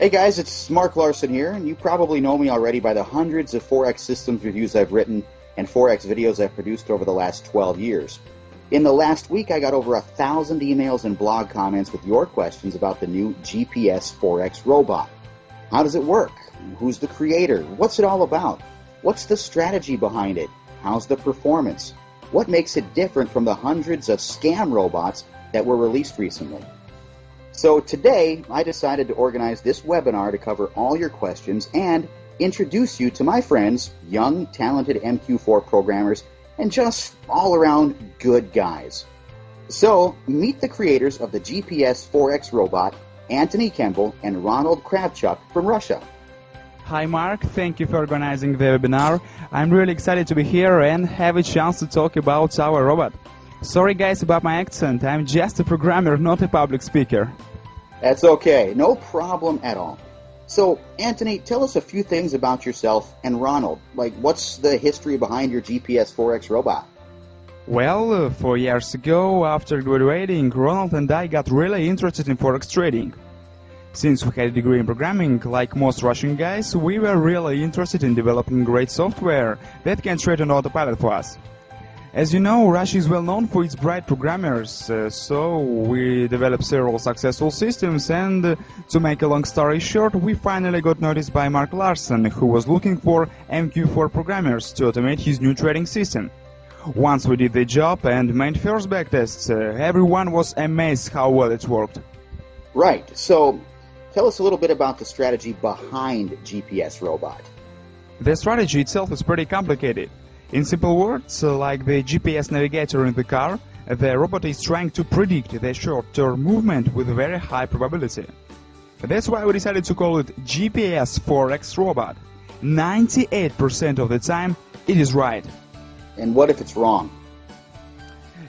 Hey guys, it's Mark Larson here, and you probably know me already by the hundreds of Forex systems reviews I've written and Forex videos I've produced over the last 12 years. In the last week, I got over 1,000 emails and blog comments with your questions about the new GPS Forex Robot. How does it work? Who's the creator? What's it all about? What's the strategy behind it? How's the performance? What makes it different from the hundreds of scam robots that were released recently? So today, I decided to organize this webinar to cover all your questions and introduce you to my friends, young, talented MQ4 programmers, and just all-around good guys. So, meet the creators of the GPS Forex Robot, Anthony Kemble and Ronald Kravchuk from Russia. Hi Mark, thank you for organizing the webinar. I'm really excited to be here and have a chance to talk about our robot. Sorry guys about my accent, I'm just a programmer, not a public speaker. That's okay, no problem at all. So, Anthony, tell us a few things about yourself and Ronald. Like, what's the history behind your GPS Forex robot? Well, 4 years ago, after graduating, Ronald and I got really interested in Forex trading. Since we had a degree in programming, like most Russian guys, we were really interested in developing great software that can trade on autopilot for us. As you know, Russia is well known for its bright programmers, so we developed several successful systems, and to make a long story short, we finally got noticed by Mark Larson, who was looking for MQ4 programmers to automate his new trading system. Once we did the job and made first backtests, everyone was amazed how well it worked. Right, so tell us a little bit about the strategy behind GPS Robot. The strategy itself is pretty complicated. In simple words, like the GPS navigator in the car, the robot is trying to predict the short-term movement with very high probability. That's why we decided to call it GPS Forex Robot. 98% of the time, it is right. And what if it's wrong?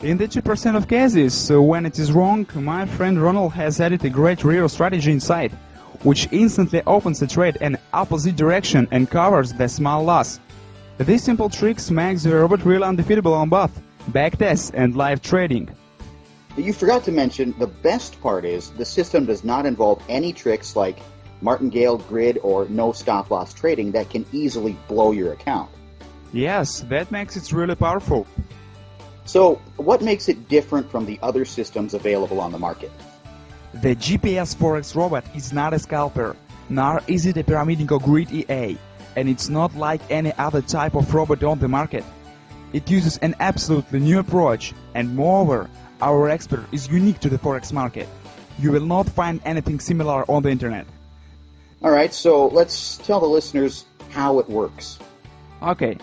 In the 2% of cases, when it is wrong, my friend Ronald has added a great real strategy inside, which instantly opens the trade in opposite direction and covers the small loss. These simple tricks make the robot really undefeatable on both backtests and live trading. You forgot to mention, the best part is the system does not involve any tricks like martingale, grid, or no stop-loss trading that can easily blow your account. Yes, that makes it really powerful. So, what makes it different from the other systems available on the market? The GPS Forex Robot is not a scalper, nor is it a pyramiding or grid EA. And it's not like any other type of robot on the market. It uses an absolutely new approach, and moreover, our expert is unique to the Forex market. You will not find anything similar on the internet. Alright, so let's tell the listeners how it works. Okay,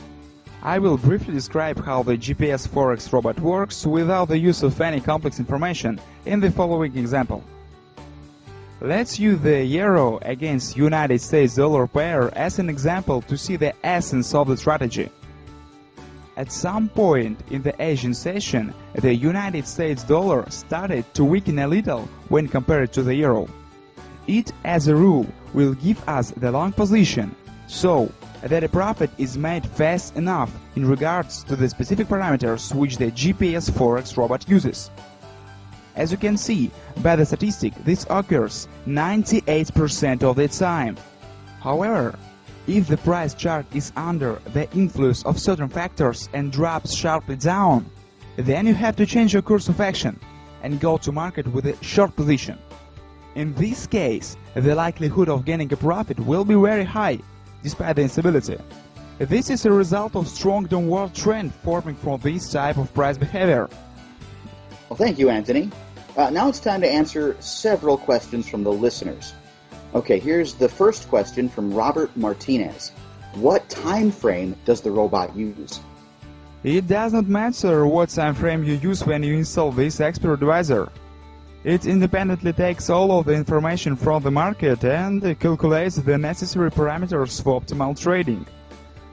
I will briefly describe how the GPS Forex Robot works without the use of any complex information in the following example. Let's use the euro against United States dollar pair as an example to see the essence of the strategy. At some point in the Asian session, the United States dollar started to weaken a little when compared to the euro. It, as a rule, will give us the long position, so that a profit is made fast enough in regards to the specific parameters which the GPS Forex Robot uses. As you can see by the statistic, this occurs 98% of the time. However, if the price chart is under the influence of certain factors and drops sharply down, then you have to change your course of action and go to market with a short position. In this case, the likelihood of gaining a profit will be very high, despite the instability. This is a result of strong downward trend forming from this type of price behavior. Well, thank you, Anthony. Now it's time to answer several questions from the listeners. Okay, here's the first question from Robert Martinez. What time frame does the robot use? It does not matter what time frame you use when you install this expert advisor. It independently takes all of the information from the market and calculates the necessary parameters for optimal trading.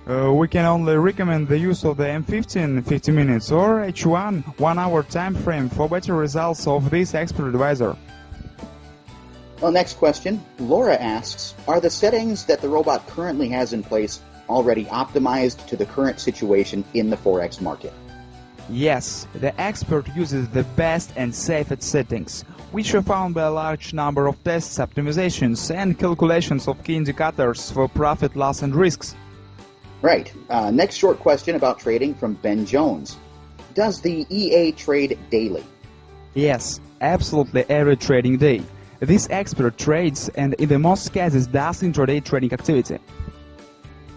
We can only recommend the use of the M15 50 minutes or H1 1 hour time frame for better results of this expert advisor. Well, next question. Laura asks, are the settings that the robot currently has in place already optimized to the current situation in the Forex market? Yes, the expert uses the best and safest settings, which are found by a large number of tests, optimizations, and calculations of key indicators for profit, loss, and risks. Right. Next short question about trading from Ben Jones. Does the EA trade daily? Yes, absolutely every trading day. This expert trades and in the most cases does intraday trading activity.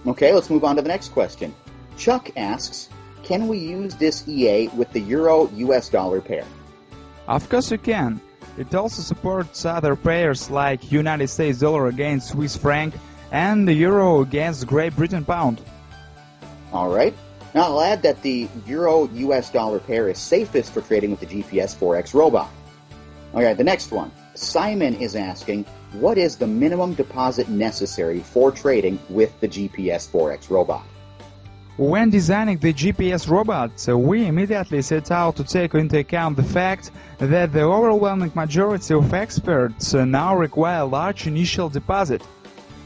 Okay, let's move on to the next question. Chuck asks, can we use this EA with the Euro-US dollar pair? Of course you can. It also supports other pairs like United States dollar against Swiss franc and the euro against Great Britain pound. All right. Now I'll add that the Euro-US dollar pair is safest for trading with the GPS Forex Robot. All right, the next one. Simon is asking, what is the minimum deposit necessary for trading with the GPS Forex Robot? When designing the GPS robot, we immediately set out to take into account the fact that the overwhelming majority of experts now require a large initial deposit.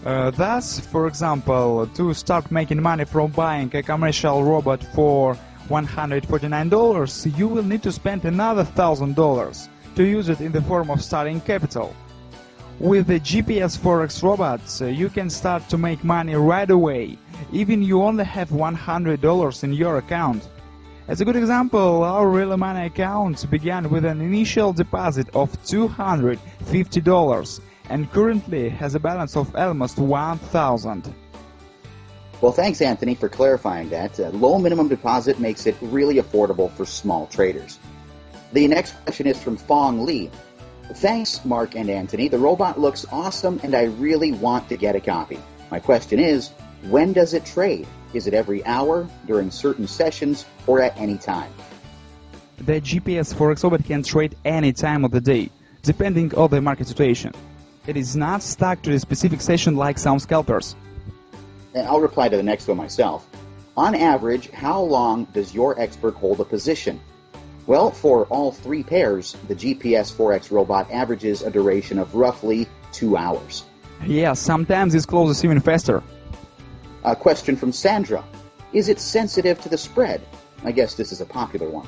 Thus, for example, to start making money from buying a commercial robot for $149, you will need to spend another $1,000 to use it in the form of starting capital. With the GPS Forex Robot, you can start to make money right away, even you only have $100 in your account. As a good example, our Real Money account began with an initial deposit of $250 and currently has a balance of almost $1,000. Well, thanks, Anthony, for clarifying that. Low minimum deposit makes it really affordable for small traders. The next question is from Fong Lee. Thanks, Mark and Anthony. The robot looks awesome and I really want to get a copy. My question is, when does it trade? Is it every hour, during certain sessions, or at any time? The GPS Forex Robot can trade any time of the day, depending on the market situation. It is not stuck to a specific session like some scalpers. I'll reply to the next one myself. On average, how long does your expert hold a position? Well, for all three pairs, the GPS Forex Robot averages a duration of roughly 2 hours. Yeah, sometimes it closes even faster. A question from Sandra. Is it sensitive to the spread? I guess this is a popular one.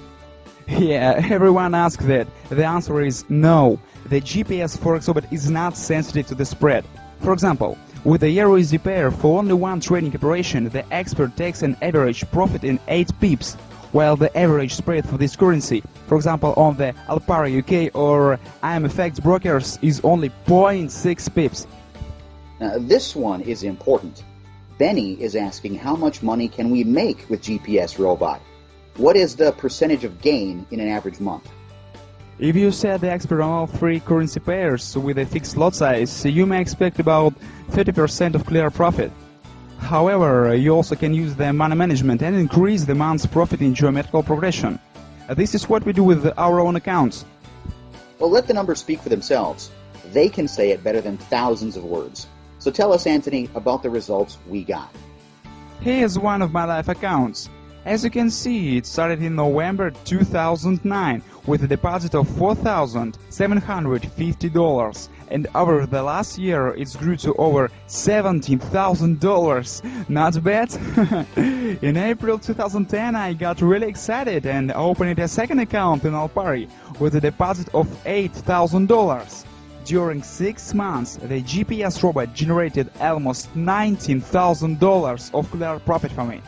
Yeah, everyone asks that. The answer is no. The GPS Forex Robot is not sensitive to the spread. For example, with the EURUSD pair for only one trading operation, the expert takes an average profit in 8 pips, while the average spread for this currency, for example on the Alpari UK or IMFX brokers, is only 0.6 pips. Now, this one is important. Benny is asking how much money can we make with GPS Robot? What is the percentage of gain in an average month? If you set the expert on all three currency pairs with a fixed lot size, you may expect about 30% of clear profit. However, you also can use the money management and increase the month's profit in geometrical progression. This is what we do with our own accounts. Well, let the numbers speak for themselves. They can say it better than thousands of words. So tell us, Anthony, about the results we got. Here's one of my live accounts. As you can see, it started in November 2009 with a deposit of $4,750, and over the last year it grew to over $17,000. Not bad? In April 2010 I got really excited and opened a second account in Alpari with a deposit of $8,000. During 6 months, the GPS robot generated almost $19,000 of clear profit for me.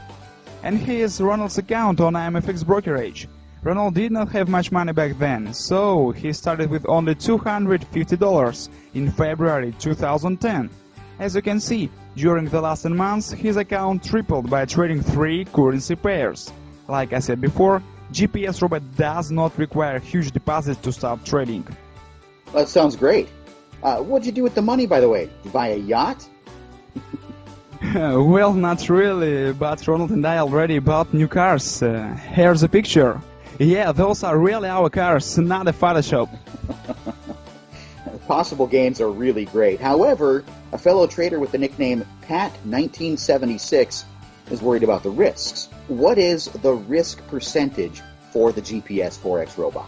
And here's Ronald's account on IMFX brokerage. Ronald did not have much money back then, so he started with only $250 in February 2010. As you can see, during the last 10 months, his account tripled by trading 3 currency pairs. Like I said before, GPS robot does not require huge deposits to start trading. That sounds great. What'd you do with the money, by the way? Buy a yacht? Well, not really, but Ronald and I already bought new cars. Here's a picture. Yeah, those are really our cars, not a Photoshop. Possible gains are really great. However, a fellow trader with the nickname Pat1976 is worried about the risks. What is the risk percentage for the GPS Forex Robot?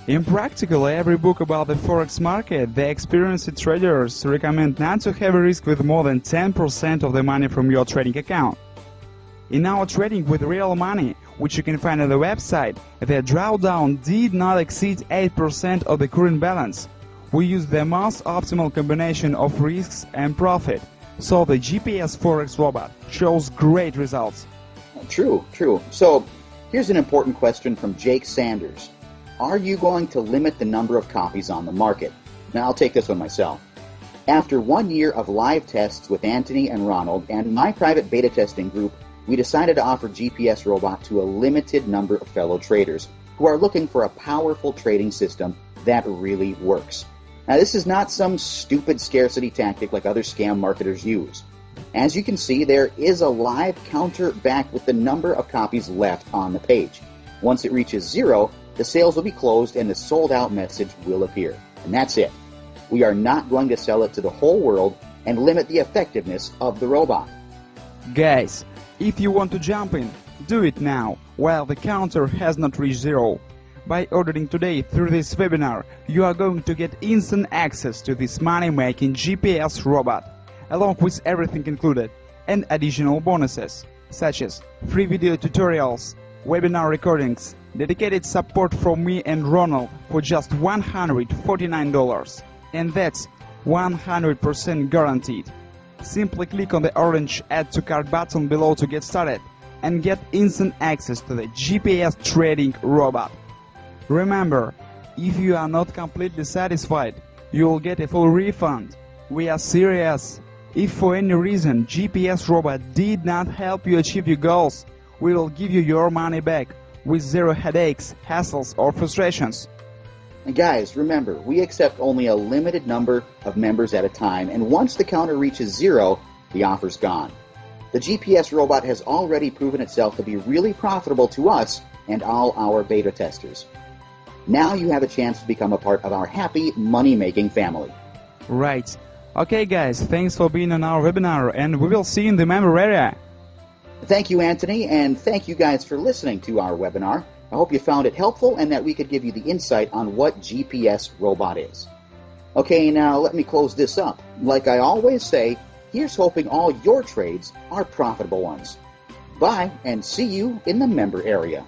In practically every book about the Forex market, the experienced traders recommend not to have a risk with more than 10% of the money from your trading account. In our trading with real money, which you can find on the website, the drawdown did not exceed 8% of the current balance. We used the most optimal combination of risks and profit, so the GPS Forex Robot shows great results. True. So, here's an important question from Jake Sanders. Are you going to limit the number of copies on the market? Now, I'll take this one myself. After 1 year of live tests with Anthony and Ronald and my private beta testing group, we decided to offer GPS Robot to a limited number of fellow traders who are looking for a powerful trading system that really works. Now, this is not some stupid scarcity tactic like other scam marketers use. As you can see, there is a live counter back with the number of copies left on the page. Once it reaches 0, the sales will be closed and the sold out message will appear. And that's it. We are not going to sell it to the whole world and limit the effectiveness of the robot. Guys, if you want to jump in, do it now, while the counter has not reached 0. By ordering today through this webinar, you are going to get instant access to this money-making GPS robot, along with everything included, and additional bonuses, such as free video tutorials, webinar recordings, dedicated support from me and Ronald for just $149. And that's 100% guaranteed. Simply click on the orange Add to Cart button below to get started and get instant access to the GPS trading robot. Remember, if you are not completely satisfied, you will get a full refund. We are serious. If for any reason GPS robot did not help you achieve your goals, we will give you your money back with zero headaches, hassles, or frustrations. And guys, remember, we accept only a limited number of members at a time, and once the counter reaches 0, the offer's gone. The GPS robot has already proven itself to be really profitable to us and all our beta testers. Now you have a chance to become a part of our happy money-making family. Right. Okay guys, thanks for being on our webinar, and we will see you in the member area. Thank you, Anthony, and thank you guys for listening to our webinar. I hope you found it helpful and that we could give you the insight on what GPS Robot is. Okay, now let me close this up. Like I always say, here's hoping all your trades are profitable ones. Bye, and see you in the member area.